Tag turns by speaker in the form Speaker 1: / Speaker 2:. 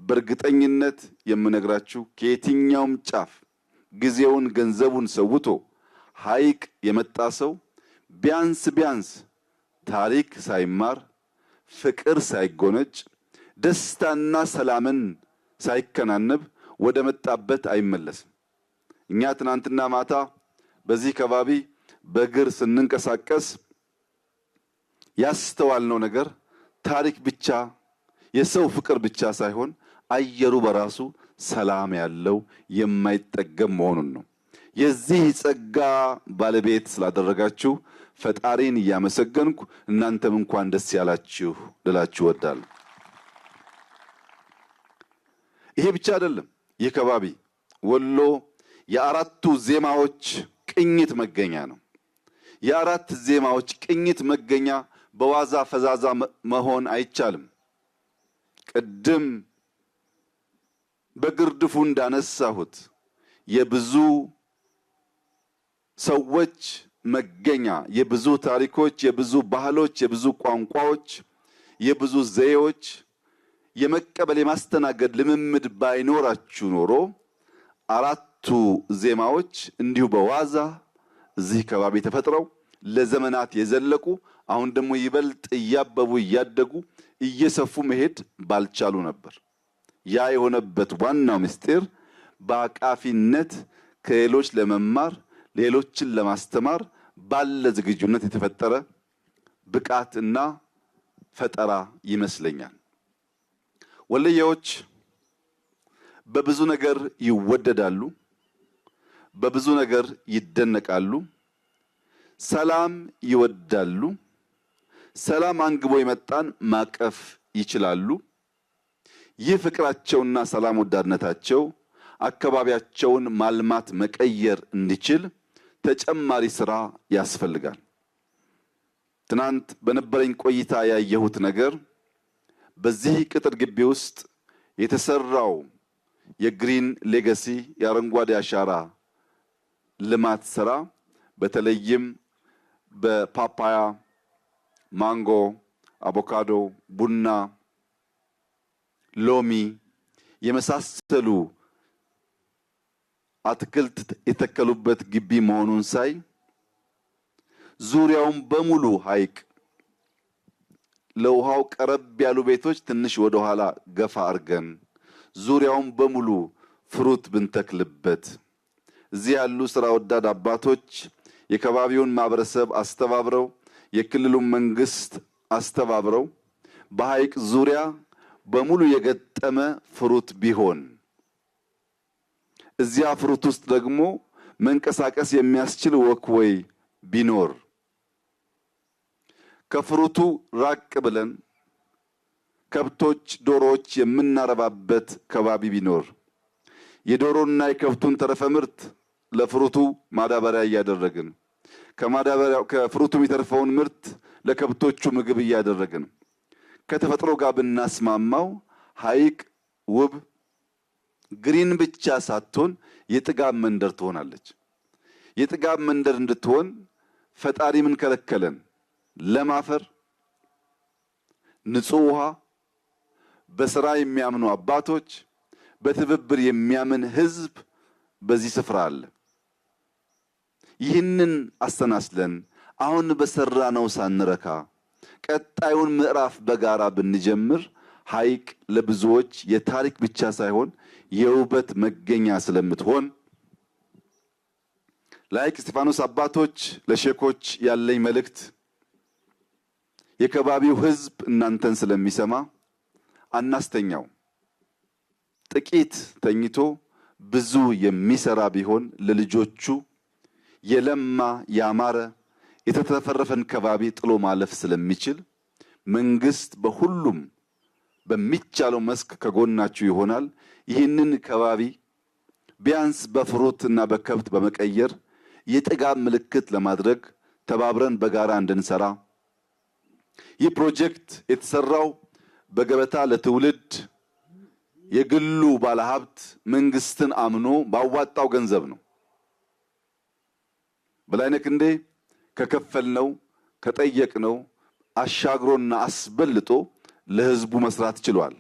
Speaker 1: በእርግጠኝነት የምነግራችሁ ከየትኛውም ጫፍ ጊዜውን ገንዘቡን ሰውቶ ሐይቅ የመጣ ሰው ቢያንስ ታሪክ ሳይማር ፍቅር ሳይጎነጭ ደስታና ሰላምን ሳይከናነብ ወደ መጣበት አይመለስም። እኛ ትናንትና ማታ በዚህ ከባቢ በእግር ስንንቀሳቀስ ያስተዋልነው ነገር ታሪክ ብቻ የሰው ፍቅር ብቻ ሳይሆን አየሩ በራሱ ሰላም ያለው የማይጠገም መሆኑን ነው። የዚህ ጸጋ ባለቤት ስላደረጋችሁ ፈጣሪን እያመሰገንኩ እናንተም እንኳን ደስ ያላችሁ ልላችሁ እወዳለሁ። ይሄ ብቻ አይደለም። ይህ ከባቢ ወሎ የአራቱ ዜማዎች ቅኝት መገኛ ነው። የአራት ዜማዎች ቅኝት መገኛ በዋዛ ፈዛዛ መሆን አይቻልም። ቅድም በግርድፉ እንዳነሳሁት የብዙ ሰዎች መገኛ፣ የብዙ ታሪኮች፣ የብዙ ባህሎች፣ የብዙ ቋንቋዎች፣ የብዙ ዘዬዎች የመቀበል የማስተናገድ ልምምድ ባይኖራችሁ ኖሮ አራቱ ዜማዎች እንዲሁ በዋዛ እዚህ ከባቢ ተፈጥረው ለዘመናት የዘለቁ አሁን ደግሞ ይበልጥ እያበቡ እያደጉ እየሰፉ መሄድ ባልቻሉ ነበር። ያ የሆነበት ዋናው ምስጢር በአቃፊነት ከሌሎች ለመማር ሌሎችን ለማስተማር ባለ ዝግጁነት የተፈጠረ ብቃትና ፈጠራ ይመስለኛል። ወልየዎች በብዙ ነገር ይወደዳሉ፣ በብዙ ነገር ይደነቃሉ፣ ሰላም ይወዳሉ። ሰላም አንግቦ የመጣን ማቀፍ ይችላሉ። ይህ ፍቅራቸውና ሰላም ወዳድነታቸው አካባቢያቸውን ማልማት መቀየር እንዲችል ተጨማሪ ስራ ያስፈልጋል። ትናንት በነበረኝ ቆይታ ያየሁት ነገር በዚህ ቅጥር ግቢ ውስጥ የተሰራው የግሪን ሌጋሲ የአረንጓዴ አሻራ ልማት ስራ በተለይም በፓፓያ፣ ማንጎ፣ አቮካዶ፣ ቡና፣ ሎሚ የመሳሰሉ አትክልት የተከሉበት ግቢ መሆኑን ሳይ ዙሪያውን በሙሉ ሐይቅ፣ ለውሃው ቀረብ ያሉ ቤቶች ትንሽ ወደ ኋላ ገፋ አርገን ዙሪያውን በሙሉ ፍሩት ብንተክልበት እዚህ ያሉ ስራ ወዳድ አባቶች የከባቢውን ማህበረሰብ አስተባብረው የክልሉን መንግስት አስተባብረው በሐይቅ ዙሪያ በሙሉ የገጠመ ፍሩት ቢሆን እዚያ ፍሩት ውስጥ ደግሞ መንቀሳቀስ የሚያስችል ወክወይ ቢኖር ከፍሩቱ ራቅ ብለን ከብቶች፣ ዶሮዎች የምናረባበት ከባቢ ቢኖር የዶሮና የከብቱን ተረፈ ምርት ለፍሩቱ ማዳበሪያ እያደረግን ከፍሩቱ የሚተርፈውን ምርት ለከብቶቹ ምግብ እያደረግን ከተፈጥሮ ጋር ብናስማማው ሐይቅ ውብ ግሪን ብቻ ሳትሆን የጥጋብ መንደር ትሆናለች። የጥጋብ መንደር እንድትሆን ፈጣሪ ምን ከለከለን? ለም አፈር፣ ንጹህ ውሃ፣ በስራ የሚያምኑ አባቶች፣ በትብብር የሚያምን ህዝብ በዚህ ስፍራ አለ። ይህንን አስተናስለን አሁን በሰራነው ሳንረካ ቀጣዩን ምዕራፍ በጋራ ብንጀምር ሐይቅ ለብዙዎች የታሪክ ብቻ ሳይሆን የውበት መገኛ ስለምትሆን ለሐይቅ እስጢፋኖስ አባቶች፣ ለሼኮች ያለኝ መልእክት የከባቢው ህዝብ እናንተን ስለሚሰማ አናስተኛው። ጥቂት ተኝቶ ብዙ የሚሰራ ቢሆን ለልጆቹ የለማ ያማረ የተተፈረፈን ከባቢ ጥሎ ማለፍ ስለሚችል መንግስት በሁሉም በሚቻለው መስክ ከጎናችሁ ይሆናል። ይህንን ከባቢ ቢያንስ በፍሩት እና በከብት በመቀየር የጥጋብ ምልክት ለማድረግ ተባብረን በጋራ እንድንሰራ ይህ ፕሮጀክት የተሰራው በገበታ ለትውልድ የግሉ ባለሀብት መንግስትን አምኖ ባዋጣው ገንዘብ ነው። በላይነህ ክንዴ ከከፈልነው ከጠየቅነው አሻግሮና አስበልጦ ለህዝቡ መስራት ችሏል።